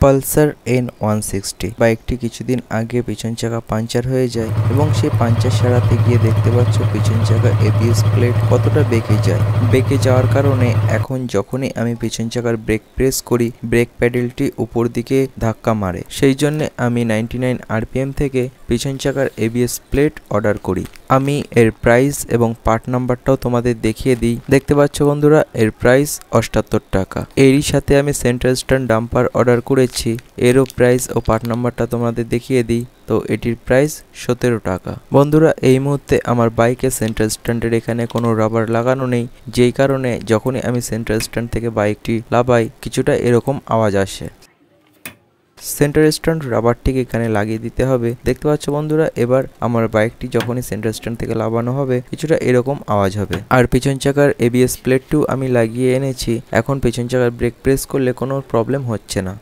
Pulsar N160 বাইকটি কিছুদিন আগে পিছন চাকা পাঞ্চার হয়ে যায় এবং সেই পাঞ্চার সারাতে গিয়ে দেখতে পাচ্ছ পিছন চাকা ABS প্লেট কতটা বেঁকে যায়। বেঁকে যাওয়ার কারণে এখন যখনই আমি পিছন চাকার ব্রেক প্রেস করি ব্রেক প্যাডেলটি উপর দিকে ধাক্কা মারে। সেই জন্য আমি 99 RPM থেকে পিছন চাকার ABS প্লেট অর্ডার করি। আমি এর প্রাইস এবং পার্ট নাম্বারটাও তোমাদের দেখিয়ে দিই। দেখতে পাচ্ছ বন্ধুরা, এর প্রাইস 78 টাকা। এরই সাথে আমি সেন্টার স্ট্যান্ড ডাম্পার অর্ডার করেছি, এরও প্রাইস ও পার্ট নাম্বারটা তোমাদের দেখিয়ে দিই। তো এটির প্রাইস 17 টাকা। বন্ধুরা, এই মুহূর্তে আমার বাইকে সেন্টার স্ট্যান্ডের এখানে কোনো রাবার লাগানো নেই, যেই কারণে যখনই আমি সেন্টার স্ট্যান্ড থেকে বাইকটি লাগাই কিছুটা এরকম আওয়াজ আসে। সেন্টার স্ট্যান্ড রাবারটিকে এখানে লাগিয়ে দিতে হবে। দেখতে পাচ্ছ বন্ধুরা, এবার আমার বাইকটি যখনই সেন্টার স্ট্যান্ড থেকে লাগানো হবে কিছুটা এরকম আওয়াজ হবে। আর পিছন চাকার ABS প্লেটটিও আমি লাগিয়ে এনেছি, এখন পিছন চাকার ব্রেক প্রেস করলে কোনো প্রবলেম হচ্ছে না।